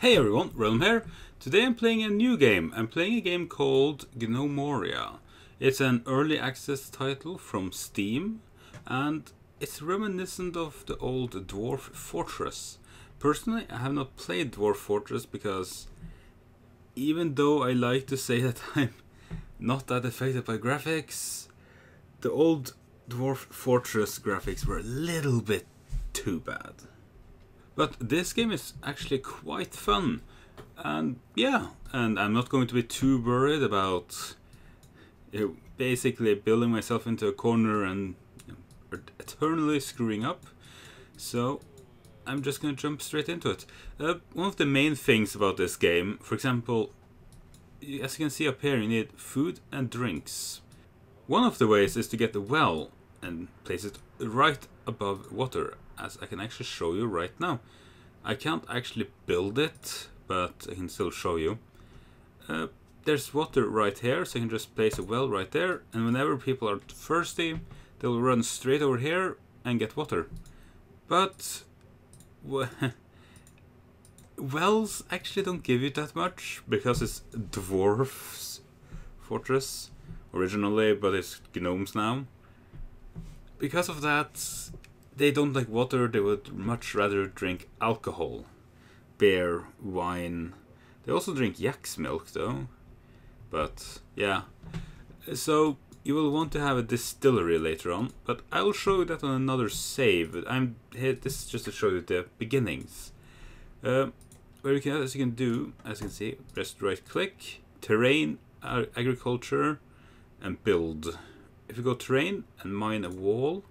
Hey everyone, Realm here. Today I'm playing a new game. I'm playing a game called Gnomoria. It's an early access title from Steam and it's reminiscent of the old Dwarf Fortress. Personally, I have not played Dwarf Fortress because even though I like to say that I'm not that affected by graphics, the old Dwarf Fortress graphics were a little bit too bad. But this game is actually quite fun, and yeah, and I'm not going to be too worried about basically building myself into a corner and eternally screwing up. So I'm just going to jump straight into it. One of the main things about this game, for example, as you can see up here, you need food and drinks. One of the ways is to get the well and place it right above water, as I can actually show you right now. I can't actually build it, but I can still show you. There's water right here, so I can just place a well right there, and whenever people are thirsty, they'll run straight over here and get water. But wells actually don't give you that much, because it's Dwarf Fortress originally, but it's gnomes now. Because of that, they don't like water, they would much rather drink alcohol. Beer, wine. They also drink yak's milk though. But yeah. So you will want to have a distillery later on, but I will show you that on another save. I'm here, this is just to show you the beginnings. Where you can, as you can do, as you can see, just right click, terrain, agriculture, and build. If you go terrain and mine a wall,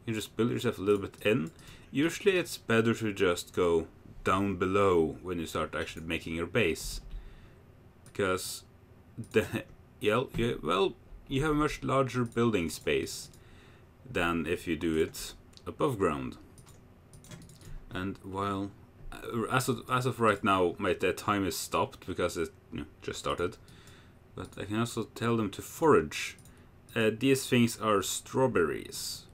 you just build yourself a little bit in. Usually it's better to just go down below when you start actually making your base, because you have a much larger building space than if you do it above ground. And while as of right now, the time is stopped because it just started, but I can also tell them to forage. These things are strawberries,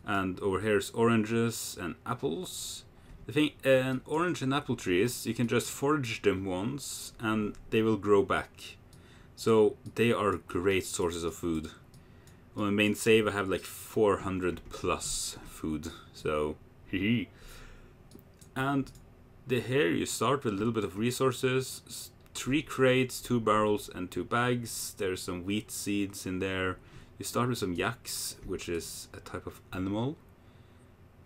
and over here is oranges and apples. The thing, orange and apple trees, you can just forage them once and they will grow back. So they are great sources of food. On my main save I have like 400 plus food, so hee. And here you start with a little bit of resources. 3 crates, 2 barrels and 2 bags. There's some wheat seeds in there. You start with some yaks, which is a type of animal.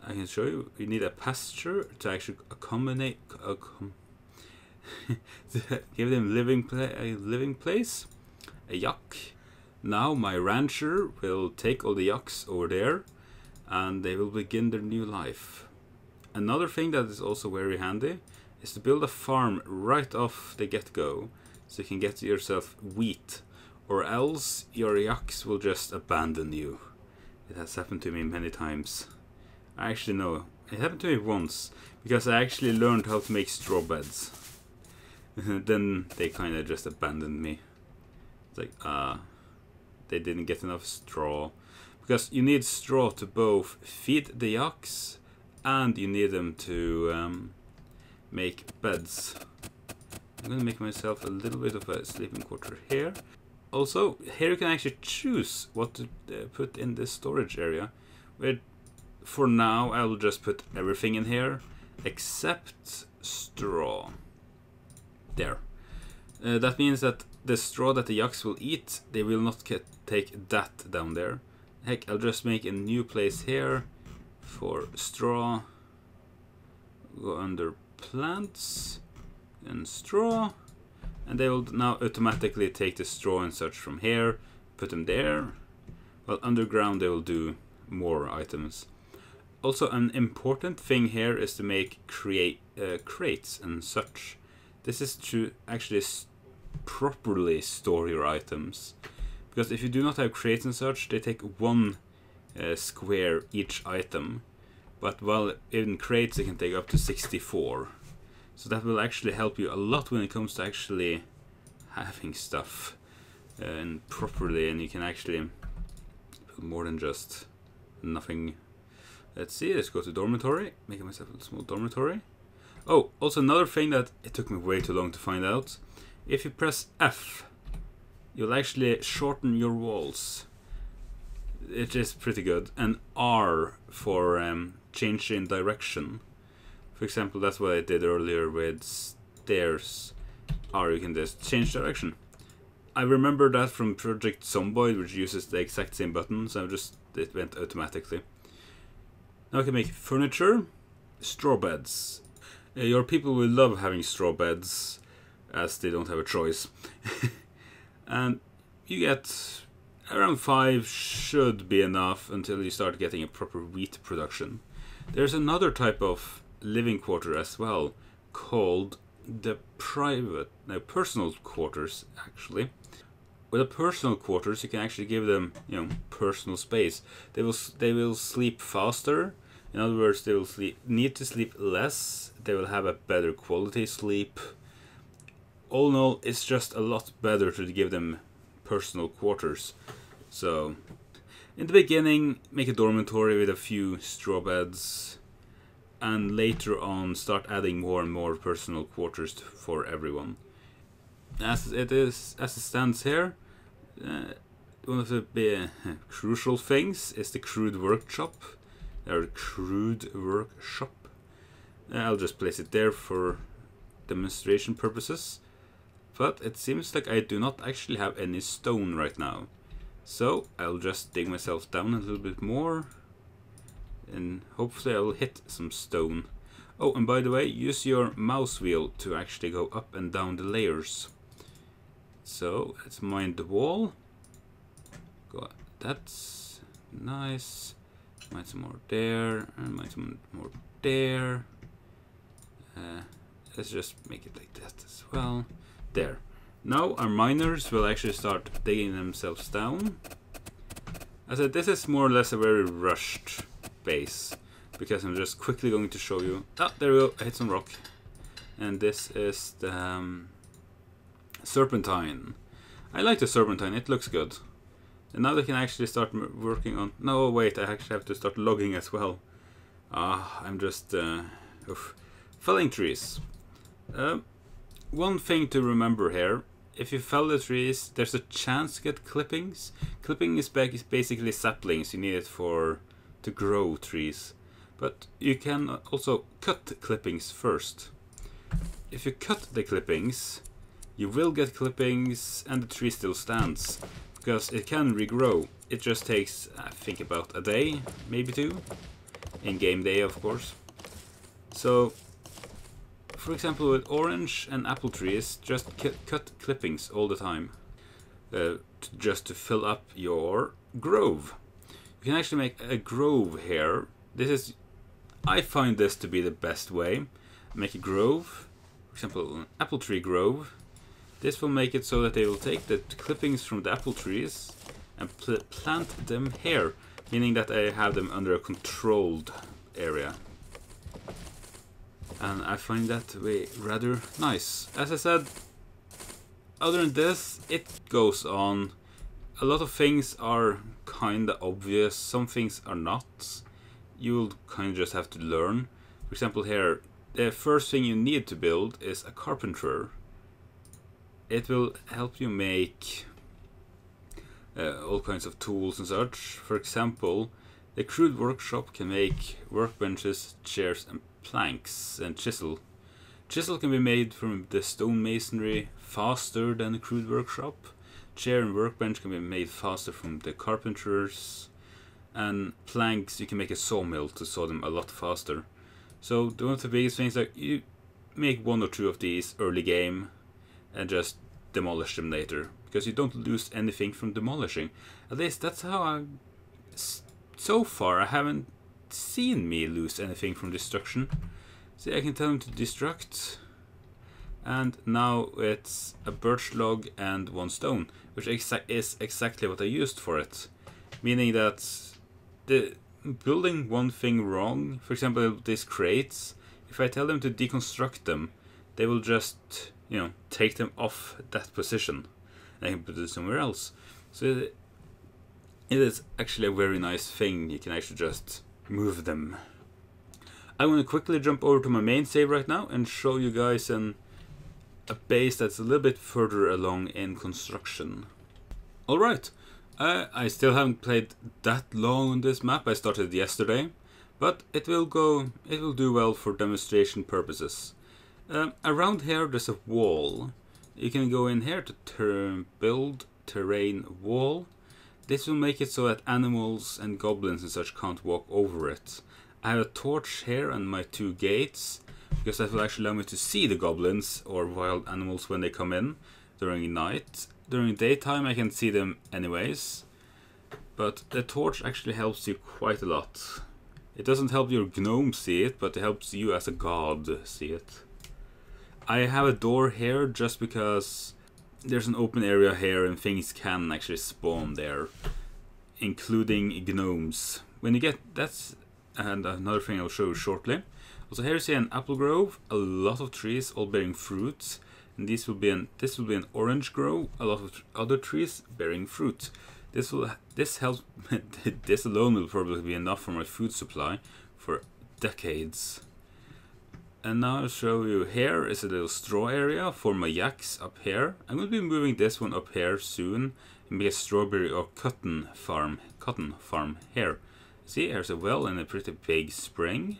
I can show you. You need a pasture to actually accommodate, give them a living place. A yak. Now my rancher will take all the yaks over there, and they will begin their new life. Another thing that is also very handy is to build a farm right off the get-go, so you can get yourself wheat. Or else your yaks will just abandon you. It has happened to me many times. I actually know. It happened to me once, because I actually learned how to make straw beds. Then they kind of just abandoned me. It's like, they didn't get enough straw. Because you need straw to both feed the yaks, and you need them to make beds. I'm gonna make myself a little bit of a sleeping quarter here. Also, here you can actually choose what to put in this storage area. Where, for now, I will just put everything in here except straw. There. That means that the straw that the yaks will eat, they will not take that down there. Heck, I'll just make a new place here for straw. Go under plants and straw. And they will now automatically take the straw and such from here, put them there. While underground they will do more items. Also, an important thing here is to make crates and such. This is to actually properly store your items. Because if you do not have crates and such, they take 1 square each item. But while in crates they can take up to 64. So that will actually help you a lot when it comes to actually having stuff and properly, and you can actually put more than just nothing. Let's see, let's go to dormitory, make myself a small dormitory. Oh, also another thing that it took me way too long to find out. If you press F, you'll actually shorten your walls. It is pretty good. And R for changing direction. For example, that's what I did earlier with stairs. R, you can just change direction. I remember that from Project Zomboid, which uses the exact same button, so it went automatically. Now I can make furniture, straw beds. Your people will love having straw beds, as they don't have a choice. And you get around 5 should be enough until you start getting a proper wheat production. There's another type of living quarter as well, called the personal quarters, actually. With the personal quarters, you can actually give them, personal space. They will sleep faster. In other words, they will need to sleep less. They will have a better quality sleep. All in all, it's just a lot better to give them personal quarters. So, in the beginning, make a dormitory with a few straw beds, and later on start adding more and more personal quarters for everyone. As it stands here, one of the crucial things is the crude workshop. I'll just place it there for demonstration purposes. But it seems like I do not actually have any stone right now. So I'll just dig myself down a little bit more. And hopefully I'll hit some stone. Oh, and by the way, use your mouse wheel to actually go up and down the layers. So let's mine the wall. That's nice. Mine some more there, and mine some more there. Let's just make it like that as well. There. Now our miners will actually start digging themselves down. As I said, this is more or less a very rushed base, because I'm just quickly going to show you. Ah, there we go. I hit some rock. And this is the serpentine. I like the serpentine. It looks good. And now they can actually start working on... No, wait, I actually have to start logging as well. I'm just... felling trees. One thing to remember here. If you fell the trees, there's a chance to get clippings. Clipping is basically saplings. You need it to grow trees. But you can also cut clippings first. If you cut the clippings, you will get clippings and the tree still stands. Because it can regrow. It just takes, I think, about a day, maybe 2. In game day, of course. So, for example, with orange and apple trees, just cut clippings all the time. Just to fill up your grove. You can actually make a grove here. I find this to be the best way. Make a grove. For example, an apple tree grove. This will make it so that they will take the clippings from the apple trees and plant them here, meaning that I have them under a controlled area. And I find that way rather nice. As I said, other than this, it goes on. A lot of things are kinda obvious, some things are not. You'll kinda just have to learn. For example here, the first thing you need to build is a carpenter. It will help you make all kinds of tools and such. For example, the crude workshop can make workbenches, chairs and planks, and chisel. Chisel can be made from the stone masonry faster than the crude workshop. Chair and workbench can be made faster from the carpenters. And planks, you can make a sawmill to saw them a lot faster. So one of the biggest things, like, you make 1 or 2 of these early game and just demolish them later, because you don't lose anything from demolishing. At least that's how so far I haven't seen me lose anything from destruction. See, I can tell them to destruct, and now it's a birch log and 1 stone, which is exactly what I used for it. Meaning that the building one thing wrong, for example these crates, if I tell them to deconstruct them, they will just, take them off that position and I can put it somewhere else. So it is actually a very nice thing. You can actually just move them. I'm going to quickly jump over to my main save right now and show you guys a base that's a little bit further along in construction. Alright, I still haven't played that long on this map. I started yesterday, but it will do well for demonstration purposes. Around here there's a wall. You can go in here to build terrain wall. This will make it so that animals and goblins and such can't walk over it. I have a torch here and my 2 gates, because that will actually allow me to see the goblins or wild animals when they come in during night. During daytime I can see them anyways, but the torch actually helps you quite a lot. It doesn't help your gnome see it, but it helps you as a god see it. I have a door here just because there's an open area here and things can actually spawn there, including gnomes. When you get that's and another thing I'll show you shortly. Also here you see an apple grove, a lot of trees all bearing fruit, and this will be an orange grove, a lot of other trees bearing fruit. This helps. This alone will probably be enough for my food supply for decades. And now I'll show you, here is a little straw area for my yaks up here. I'm going to be moving this one up here soon and make a strawberry or cotton farm here. See, here's a well and a pretty big spring.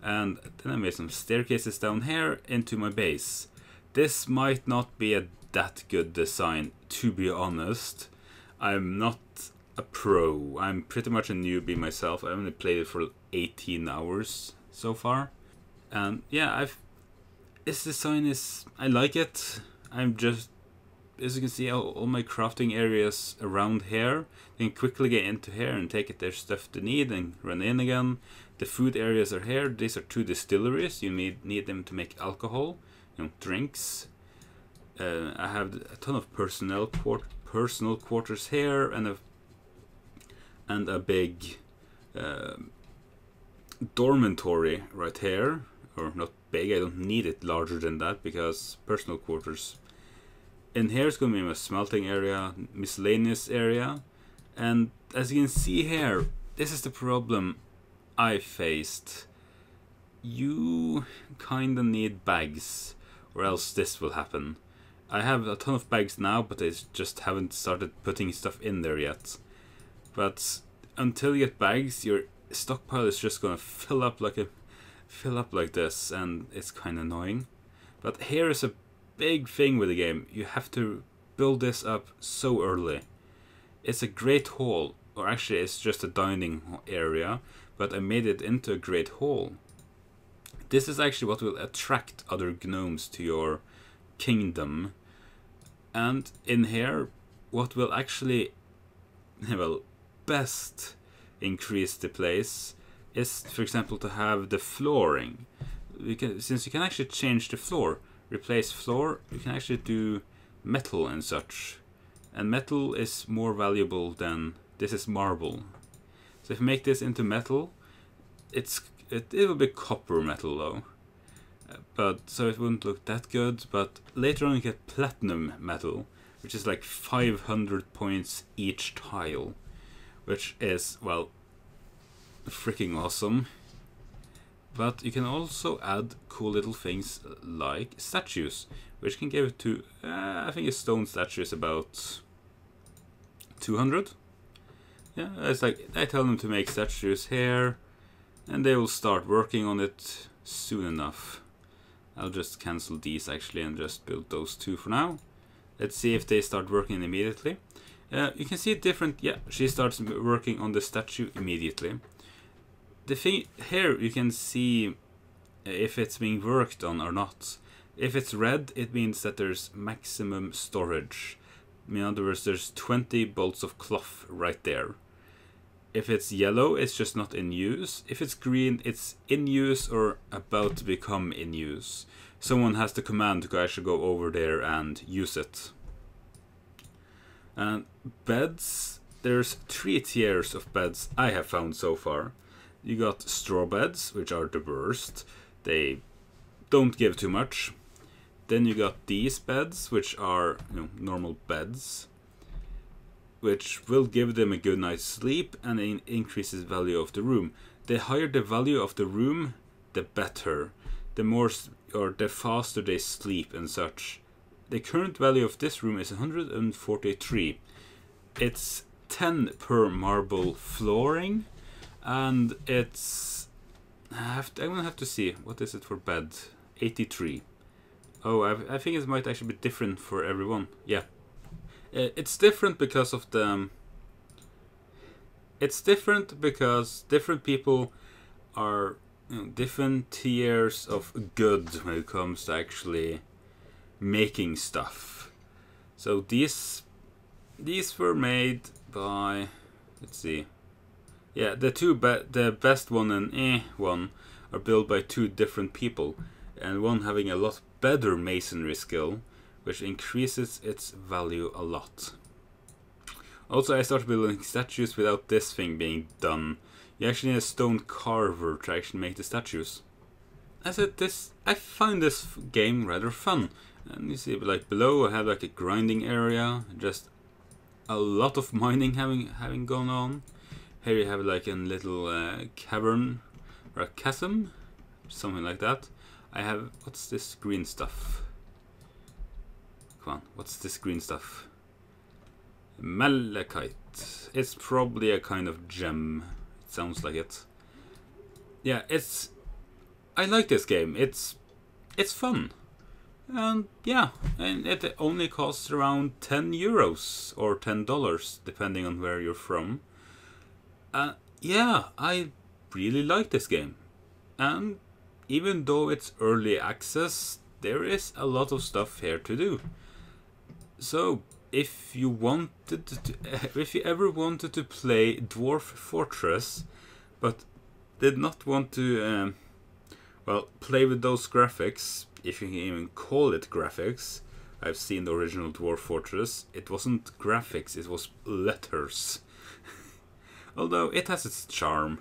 And then I made some staircases down here into my base. This might not be that good design, to be honest. I'm not a pro. I'm pretty much a newbie myself. I only played it for 18 hours so far. And yeah, this design I like it. I'm just, as you can see, all my crafting areas around here. You can quickly get into here and take their stuff they need and run in again. The food areas are here. These are 2 distilleries. You need them to make alcohol, drinks. I have a ton of personal quarters here and a big dormitory right here. Or not big, I don't need it larger than that because personal quarters. In here is going to be my smelting area, miscellaneous area, and as you can see here, this is the problem I faced. You kinda need bags, or else this will happen. I have a ton of bags now, but I just haven't started putting stuff in there yet. But until you get bags, your stockpile is just gonna fill up like this, and it's kind of annoying. But here is a big thing with the game. You have to build this up so early. It's a great hall, or actually it's just a dining area, but I made it into a great hall. This is actually what will attract other gnomes to your kingdom. And in here, what will actually, well, best increase the place is, for example, to have the flooring. Since you can actually change the floor, replace floor, you can actually do metal and such. And metal is more valuable than, this is marble. So if you make this into metal, it will be copper metal though. But so it wouldn't look that good, but later on you get platinum metal, which is like 500 points each tile, which is, well, freaking awesome. But you can also add cool little things like statues, which can give it to, I think a stone statue is about 200. Yeah, it's like, I tell them to make statues here, and they will start working on it soon enough. I'll just cancel these actually and just build those 2 for now. Let's see if they start working immediately. You can see different, yeah, she starts working on the statue immediately. The thing here, you can see if it's being worked on or not. If it's red, it means that there's maximum storage. In other words, there's 20 bolts of cloth right there. If it's yellow, it's just not in use. If it's green, it's in use or about to become in use. Someone has the command to actually go over there and use it. And beds, there's 3 tiers of beds I have found so far. You got straw beds, which are the worst. They don't give too much. Then you got these beds, which are, normal beds, which will give them a good night's sleep and increases value of the room. The higher the value of the room, the better. The more or the faster they sleep and such. The current value of this room is 143. It's 10 per marble flooring, and it's I'm gonna have to see what is it for bed. 83. Oh, I think it might actually be different for everyone. Yeah, it's different because of the. It's different because different people are different tiers of good when it comes to actually making stuff. So these were made by, let's see, yeah, the best one and one are built by two different people, and one having a lot better masonry skill, which increases its value a lot. Also, I started building statues without this thing being done. You actually need a stone carver to actually make the statues. I find this game rather fun. And you see, like below, I have like a grinding area, just a lot of mining having gone on. Here you have like a little cavern or a chasm, something like that. I have, what's this green stuff? Come on, what's this green stuff? Malachite. It's probably a kind of gem. It sounds like it. Yeah, I like this game. It's fun. And yeah, and it only costs around 10 euros or $10 depending on where you're from. Yeah, I really like this game. And even though it's early access, there is a lot of stuff here to do. So if you ever wanted to play Dwarf Fortress, but did not want to, well, play with those graphics, if you can even call it graphics. I've seen the original Dwarf Fortress. It wasn't graphics, it was letters. Although it has its charm.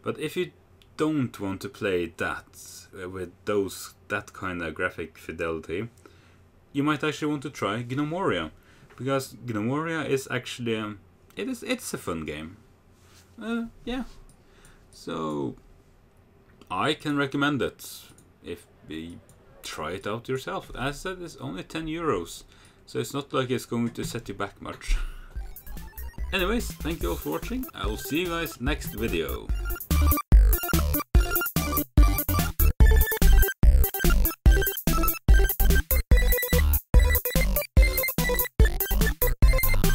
But if you don't want to play that with that kind of graphic fidelity, you might actually want to try Gnomoria, because Gnomoria is actually it's a fun game. Yeah. So I can recommend it if you try it out yourself. As I said, it's only 10 euros, so it's not like it's going to set you back much. Anyways, thank you all for watching. I will see you guys next video.